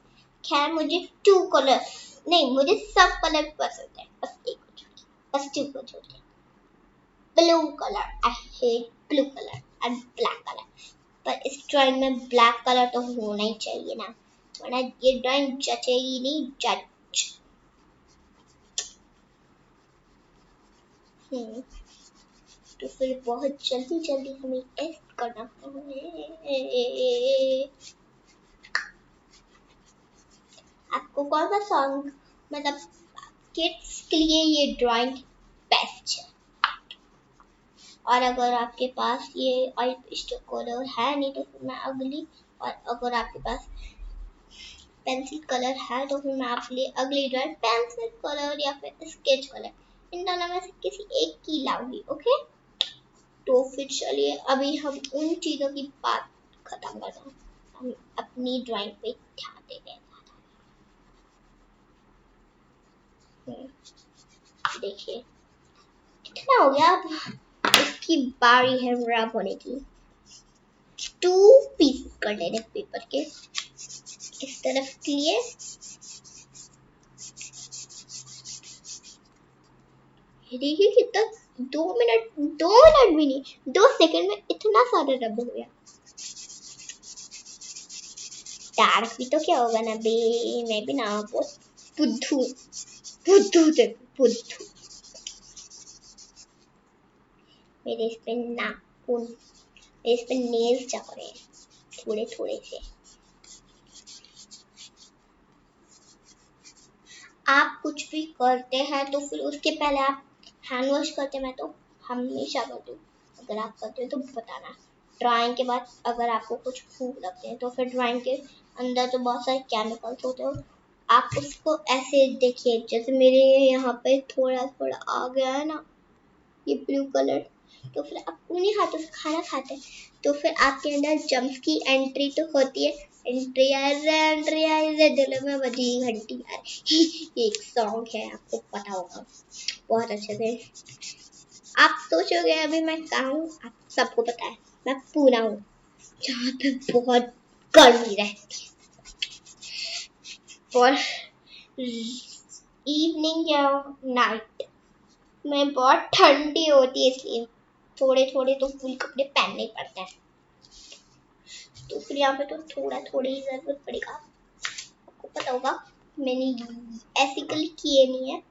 खैर मुझे 2 कलर नहीं, मुझे सब कलर पसंद है, बस एक को छोड़, बस 2 को छोड़। Blue colour, I hate blue colour and black colour. पर इस ड्राइंग में ब्लैक कलर तो होना ही चाहिए ना, वरना ये ड्राइंग जचेगी नहीं। जज तो फिर बहुत जल्दी जल्दी हमें एडिट करना है। आपको कौन सा सॉन्ग मतलब किड्स के लिए ये ड्राइंग बेस्ट है। और अगर आपके पास ये ऑयल पेस्टल कलर है नहीं तो फिर मैं अगली, और अगर आपके पास पेंसिल कलर है तो फिर मैं आपके लिए अगली ड्राइंग पेंसिल कलर या फिर स्केच कलर, इन दोनों में से किसी एक की लाऊंगी। ओके, तो फिर चलिए अभी हम उन चीजों की बात खत्म करते हैं, हम अपनी ड्राइंग पे ध्यान देते हैं। देखिए कितना हो गया, अब इसकी बारी है रब होने की। 2 पीस कर लेने पेपर के इस तरफ के लिए। देखिए कितना 2 मिनट भी नहीं, 2 सेकंड में इतना सारा रब हो गया। डार्क भी तो क्या होगा ना बे, मैं भी ना बहुत बुद्धू बुद्धू थे बुद्धू। मेरे इस पे नाखून, मेरे इस पे नेल्स जा रहे हैं थोड़े थोड़े से। आप कुछ भी करते हैं तो फिर उसके पहले आप हैंड वॉश करते हैं, मैं तो हमेशा करती हूँ। अगर आप करते हो तो बताना। ड्राइंग के बाद अगर आपको कुछ भूख लगते हैं तो फिर ड्राइंग के अंदर तो बहुत सारे केमिकल्स होते हैं, आप उसको ऐसे देखिए, जैसे मेरे यहाँ पे थोड़ा थोड़ा आ गया है ना ये ब्लू कलर, तो फिर आप उन्हीं हाथों से खाना खाते हैं तो फिर आपके अंदर जम्स की एंट्री तो होती है। एंट्री आए दिल में बजी घंटी यार। एक सॉन्ग है आपको पता होगा बहुत अच्छे से। आप सोचोगे अभी मैं कहाँ हूँ, आप सबको पता है मैं पूना हूँ, जहाँ पे बहुत गर्मी रहती है और इवनिंग या नाइट में बहुत ठंडी होती है, इसलिए थोड़े थोड़े तो फुल कपड़े पहनने ही पड़ते हैं। तो फिर यहाँ पे तो थोड़ा थोड़ी ही जरूरत पड़ेगा। आपको पता होगा मैंने ऐसे कलर किए नहीं है,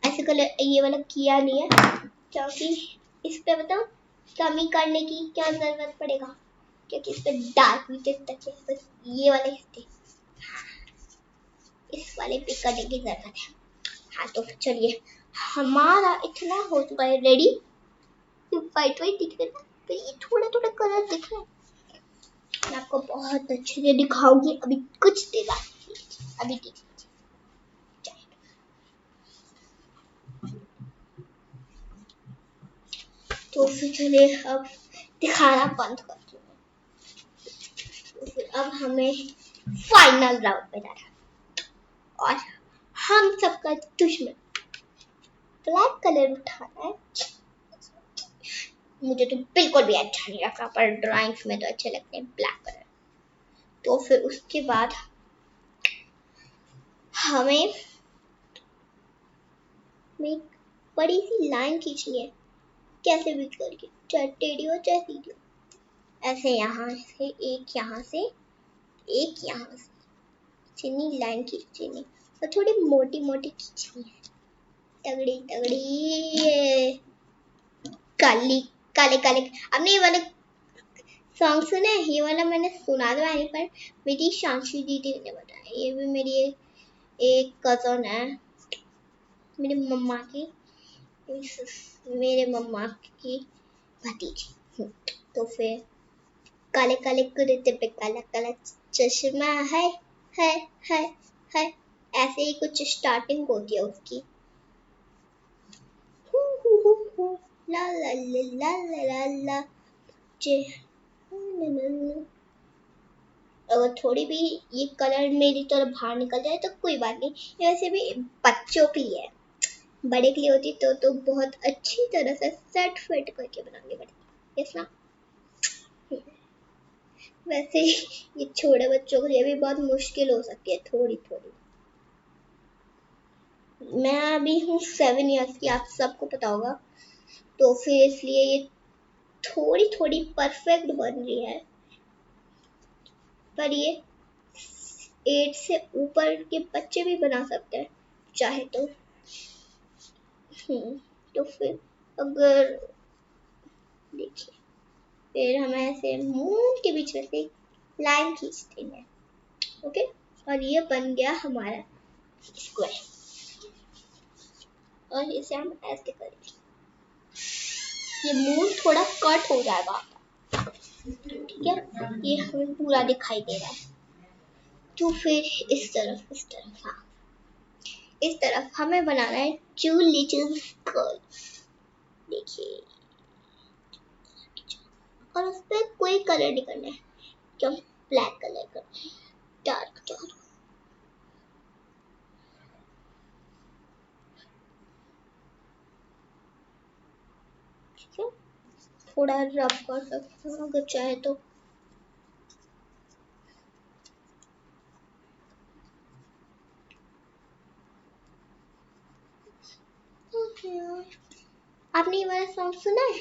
ऐसे कलर ये वाला किया नहीं है क्योंकि इस पे बताओ कमी करने की क्या जरूरत पड़ेगा, क्योंकि इस पे डार्क भी तक है, बस ये वाले हिस्से इस वाले पे करने की जरूरत है। हाँ तो चलिए हमारा इतना हो चुका है रेडी। वाइट वाइट दिख रहा है तो ये थोड़ा थोड़ा कलर दिख रहा है, मैं आपको बहुत अच्छे से दिखाऊंगी अभी कुछ देर बाद। अभी देखिए तो फिर चलिए अब दिखाना बंद कर दूँ। तो फिर अब हमें फाइनल राउंड पे जाना और हम सबका दुश्मन ब्लैक कलर उठाना है। मुझे तो बिल्कुल भी अच्छा नहीं लगता, पर ड्राइंग्स में तो अच्छे लगते हैं ब्लैक कलर। तो फिर उसके बाद हमें एक बड़ी सी लाइन खींचनी है, कैसे भी करके, चाहे टेढ़ी हो चाहे सीधी हो। ऐसे यहाँ से एक, यहाँ से एक, यहाँ से चिन्नी लाइन खींचनी और थोड़ी मोटी मोटी खींचनी है, तगड़ी तगड़ी काली काले काले। अब नहीं वाले सॉन्ग सुने? ये वाला मैंने सुना तो नहीं, पर मेरी शांशु दीदी ने बताया। ये भी मेरी एक कजन है, मेरी मम्मा की, मेरे मम्मा की भतीजी। तो फिर काले काले कुर्ते पे काला काला चश्मा है है है, ऐसे ही कुछ स्टार्टिंग होती है उसकी। ला ला ला ला ला ला ला, अगर थोड़ी भी ये कलर मेरी तरफ बाहर निकल जाए तो कोई बात नहीं, ये वैसे भी बच्चों के लिए है, बड़े के लिए होती तो बहुत अच्छी तरह से सेट फिट करके बनानी पड़ती, यस ना। वैसे ये छोटे बच्चों के लिए भी बहुत मुश्किल हो सकती है थोड़ी थोड़ी। मैं अभी हूँ 7 इयर्स की, आप सबको पता होगा, तो फिर इसलिए ये थोड़ी थोड़ी परफेक्ट बन रही है, पर ये 8 से ऊपर के बच्चे भी बना सकते हैं चाहे तो। तो फिर अगर देखिए, फिर हमें ऐसे मून के बीच में से लाइन खींच देंगे, ओके, और ये बन गया हमारा स्क्वायर। और इसे हम ऐसे करेंगे, ये मून थोड़ा कट हो जाएगा, ठीक है, ये हमें पूरा दिखाई दे रहा है। तो फिर इस तरफ हाँ, इस तरफ हमें बनाना है 2 लिटिल गर्ल्स, देखिए, और उस पर कोई कलर नहीं करना है, क्यों ब्लैक कलर करना है, डार्क डार्क, ठीक है, थोड़ा रब कर सकते हो अगर चाहे तो। आपने ये वाला सॉन्ग सुना है?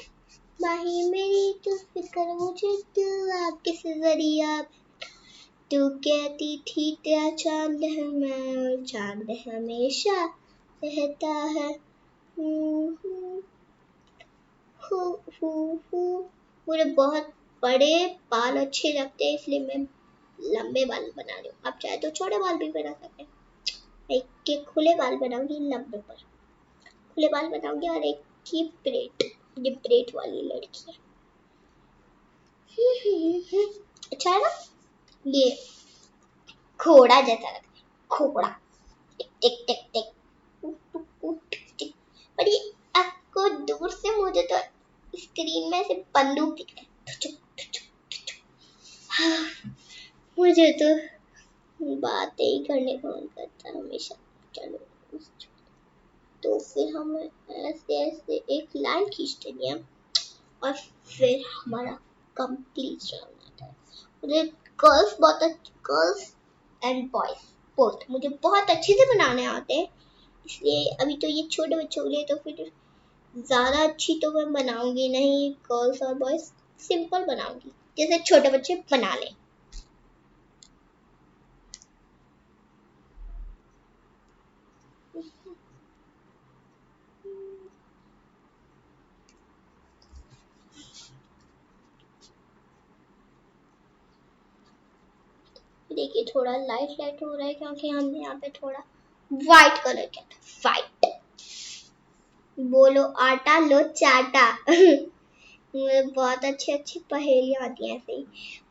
माही मेरी तू फिक्र मुझे तू आपके नजरिया, तू कहती थी तेरा चांद है मैं और चांद हमेशा रहता है, हु हु हु। मुझे बहुत बड़े बाल अच्छे लगते हैं, इसलिए मैं लंबे बाल बना रही हूँ, आप चाहे तो छोटे बाल भी बना सकते हैं। एक के खुले बाल बनाऊंगी, लंबे पर खुले बाल बनाऊंगी, और एक की ब्रेड, ये ब्रेड वाली लड़की है। अच्छा है ना, ये घोड़ा जैसा लगता है, घोड़ा, टिक टिक टिक टिक, उट, उट, उट, टिक। पर ये आपको दूर से मुझे तो स्क्रीन में से बंदूक दिख रहा है। हाँ, मुझे तो बातें ही करने का मन करता है हमेशा। चलो, तो फिर हम ऐसे ऐसे एक लाइन खींच देंगे, और फिर हमारा कंप्लीट राउंड आता है। मुझे गर्ल्स एंड बॉयज बोथ मुझे बहुत अच्छे से बनाने आते हैं, इसलिए अभी तो ये छोटे बच्चों के लिए, तो फिर ज़्यादा अच्छी तो मैं बनाऊंगी नहीं, गर्ल्स और बॉयज सिंपल बनाऊंगी जैसे छोटे बच्चे बना लें। देखिए थोड़ा लाइट लाइट हो रहा है, क्योंकि हमने यहाँ पे थोड़ा व्हाइट कलर किया था, व्हाइट। बोलो आटा लो चाटा। मुझे बहुत अच्छी अच्छी पहेलियां आती हैं ऐसे ही।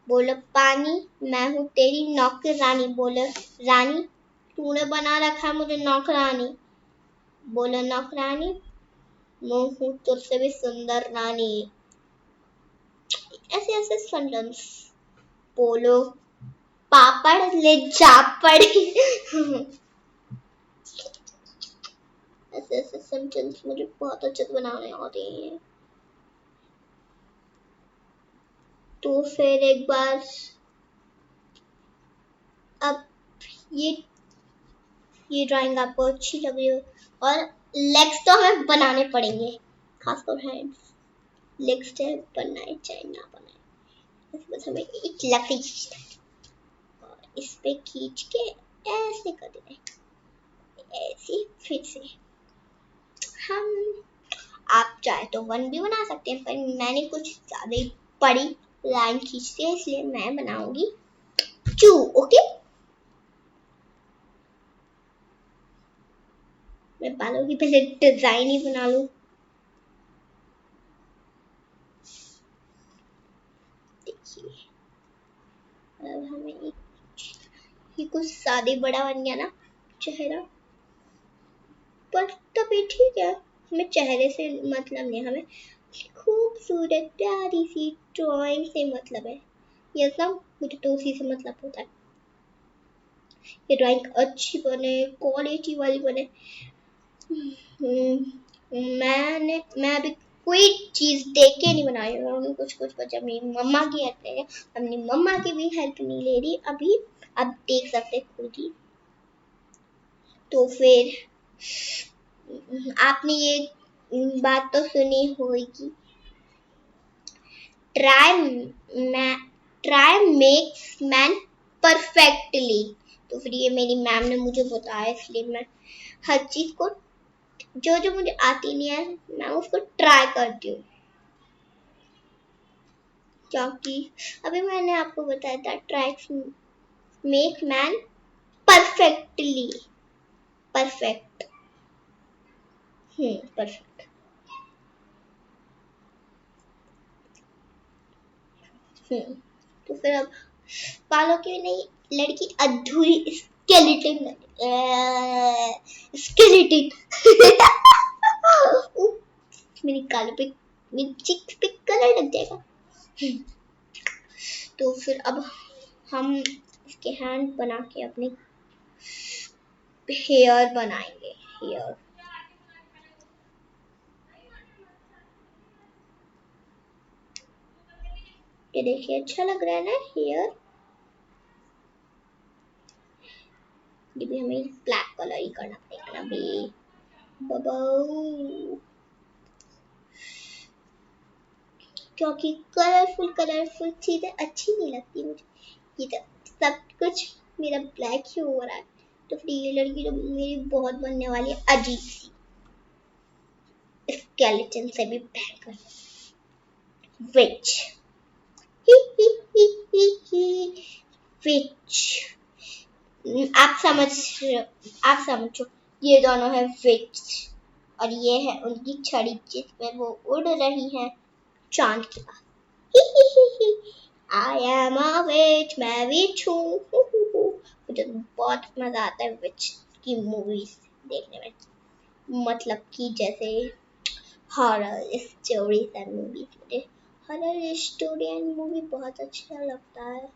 बोलो पानी, मैं हूँ तेरी नौकरानी, बोलो रानी, तूने बना रखा है मुझे नौकरानी, बोलो नौकरानी, मैं हूँ तुझसे भी सुंदर रानी, ऐसे ऐसे सेंटेंस। बोलो पापड़ ले जापड़। ऐसे ऐसे सेंटेंस मुझे बहुत अच्छे से बनाने आते हैं। तो फिर एक बार, अब ये ड्राइंग आपको अच्छी लग रही हो, और लेग्स तो हमें बनाने पड़ेंगे, खासकर हैंड्स, लेग्स चाहे बनाए चाहे ना बनाए, बस हमें एक लकड़ी खींचना है और इस पे खींच के ऐसे कर देना है, ऐसे फिर से हम, आप चाहे तो 1 भी बना सकते हैं, पर मैंने कुछ ज्यादा ही बड़ी लाइन खींचती है, इसलिए मैं बनाऊंगी चू। ओके, मैं बालों की पहले डिजाइन ही बना लूं। देखिए, अब हमें ये कुछ ज्यादा बड़ा बन गया ना चेहरा, पर तभी ठीक है, हमें चेहरे से मतलब नहीं, हमें खूबसूरत प्यारी सी ड्राइंग से मतलब है। ये सब मुझे तो उसी से मतलब होता है, ये ड्राइंग अच्छी बने, क्वालिटी वाली बने। मैं अभी कोई चीज देख के नहीं बना रही हूँ, कुछ कुछ कुछ अपनी मम्मा की हेल्प ले रही, अपनी मम्मा की भी हेल्प नहीं ले रही अभी, अब देख सकते खुद ही। तो फिर आपने ये बात तो सुनी होगी, try try makes man perfectly. तो फिर ये मेरी मैम ने मुझे बताया, इसलिए मैं हर चीज को जो जो मुझे आती नहीं है मैं उसको ट्राई करती हूँ, क्योंकि अभी मैंने आपको बताया था try make man perfectly, perfect, perfect. तो फिर अब बालों की नहीं, लड़की अधूरी स्केलेटन, स्केलेटन मेरी गालों पे, मेरी चिक्स पे कलर लग जाएगा। तो फिर अब हम इसके हैंड बना के अपने हेयर बनाएंगे, हेयर। ये देखिए अच्छा लग रहा है ना हेयर। ये भी हमें ब्लैक कलर ही करना पड़ेगा अभी, बबू, क्योंकि कलरफुल कलरफुल चीजें अच्छी नहीं लगती मुझे। ये तो सब कुछ मेरा ब्लैक ही हो रहा है, तो फिर ये लड़की तो मेरी बहुत बनने वाली है अजीब सी, स्केलेटन से भी भयंकर, विच, ही ही ही ही ही, विच। आप समझ आप समझो, ये दोनों है विच, और ये है उनकी छड़ी जिसमें वो उड़ रही है चांद के पास। आई एम अ विच, मैं विच हूँ। मुझे बहुत मजा आता है विच की मूवीज देखने में, मतलब कि जैसे हॉरर स्टोरीज एंड मूवीज, मुझे हॉरर स्टोरी एंड मूवी बहुत अच्छा लगता है।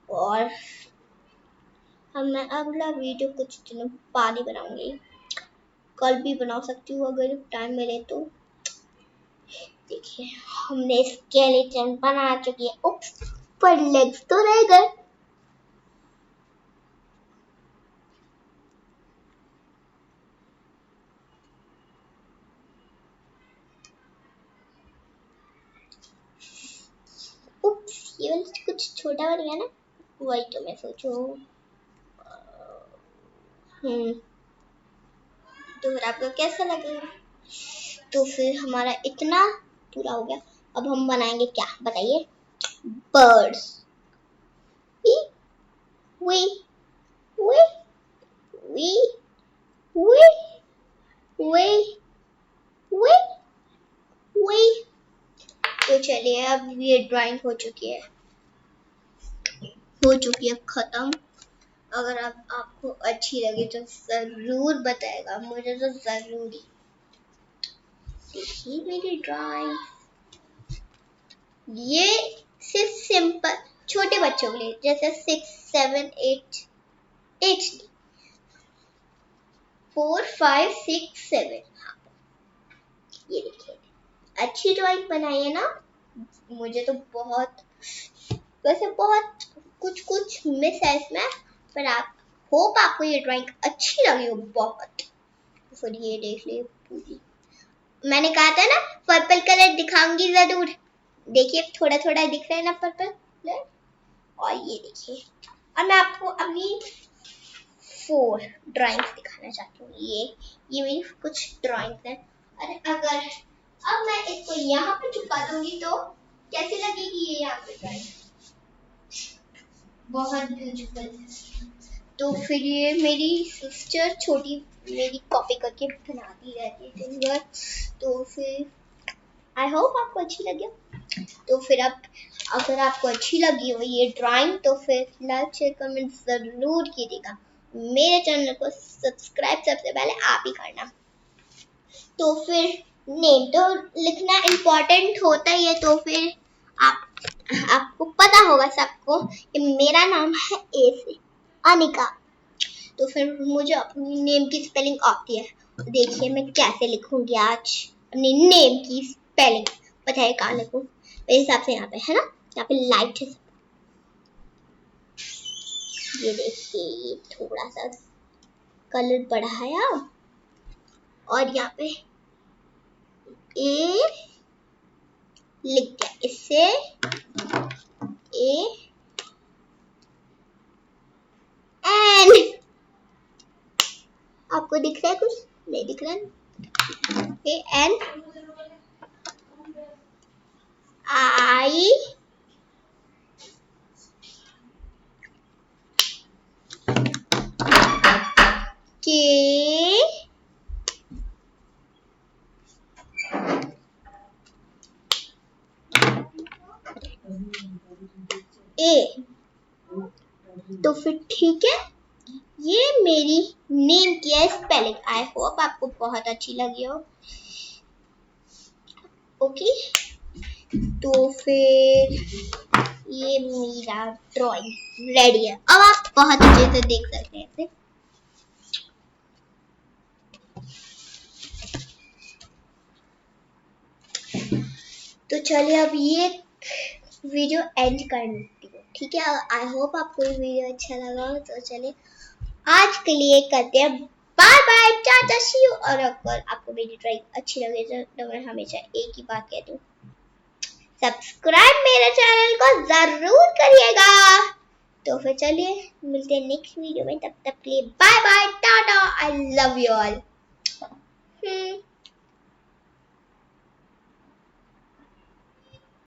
और हम मैं अगला वीडियो कुछ दिनों बाद ही बनाऊंगी, कल भी बना सकती हूँ अगर टाइम मिले तो। देखिए हमने स्केलेटन बना चुकी है, उप्स, पर लेग्स तो रह गए। उप्स, ये वाला कुछ छोटा बन गया ना, वही तो मैं सोचू। हम्म, तो फिर आपको कैसा लगेगा? तो फिर हमारा इतना पूरा हो गया, अब हम बनाएंगे क्या बताइए? Birds, V V V V V V V V. तो चलिए अब ये ड्राइंग हो चुकी है खत्म। अगर आपको अच्छी लगी तो जरूर बताएगा मुझे, तो जरूर ही। देखिए मेरी ड्राइंग, ये सिर्फ सिंपल छोटे बच्चों के लिए, जैसे 6 7 8, 4 5 6 7, ये देखिए अच्छी ड्राइंग बनाई है ना। मुझे तो बहुत, वैसे बहुत कुछ कुछ मिस है इसमें, पर आप होप आपको ये ड्राइंग अच्छी लगी हो बहुत। फिर ये देख लिए पूरी, मैंने कहा था ना पर्पल कलर दिखाऊंगी जरूर। देखिए थोड़ा थोड़ा दिख रहा है ना पर्पल कलर, और ये देखिए। और मैं आपको अपनी 4 ड्राइंग्स दिखाना चाहती हूँ, ये मेरी कुछ ड्राइंग्स हैं। अरे अगर अब मैं इसको यहाँ पे चिपका दूंगी तो कैसी लगेगी ये यहाँ पे ड्राइंग? बहुत ब्यूटीफुल। तो फिर ये मेरी सिस्टर छोटी मेरी कॉपी करके बनाती रहती है दिन भर। तो फिर आई होप आपको अच्छी लगी। तो फिर आप अगर आपको अच्छी लगी हो ये ड्राइंग तो फिर लाइक शेयर कमेंट जरूर कीजिएगा। मेरे चैनल को सब्सक्राइब सबसे पहले आप ही करना। तो फिर नेम तो लिखना इम्पोर्टेंट होता ही है। तो फिर आपको पता होगा सबको कि मेरा नाम है ए से अनिका। तो फिर मुझे अपनी नेम की स्पेलिंग आती है। देखिए मैं कैसे लिखूंगी आज अपनी नेम की स्पेलिंग। बताइए कहाँ लिखूं? मेरे हिसाब से यहाँ पे है ना, यहाँ पे लाइट है। ये देखिए थोड़ा सा कलर बढ़ाया और यहाँ पे ए लिख दिया। इससे ए एन। आपको दिख रहा है? कुछ नहीं दिख रहा है? ए एन आई के ए। तो फिर ठीक है, ये मेरी नेम की है स्पेलिंग। आई होप आपको बहुत अच्छी लगी हो। ओके, तो फिर ये मेरा ड्राइंग रेडी है। अब आप बहुत अच्छे से देख सकते हैं इसे। तो चलिए अब ये वीडियो एंड करती हूँ, ठीक है? आई होप आपको ये वीडियो अच्छा लगा हो। तो चलिए आज के लिए करते हैं bye bye, tata see you. और अगर आपको मेरी ड्राइंग अच्छी लगे तो मैं हमेशा एक ही बात कहती हूँ, सब्सक्राइब मेरे चैनल को जरूर करिएगा। तो फिर चलिए मिलते हैं नेक्स्ट वीडियो में। तब तक के लिए bye bye, tata, I love you all.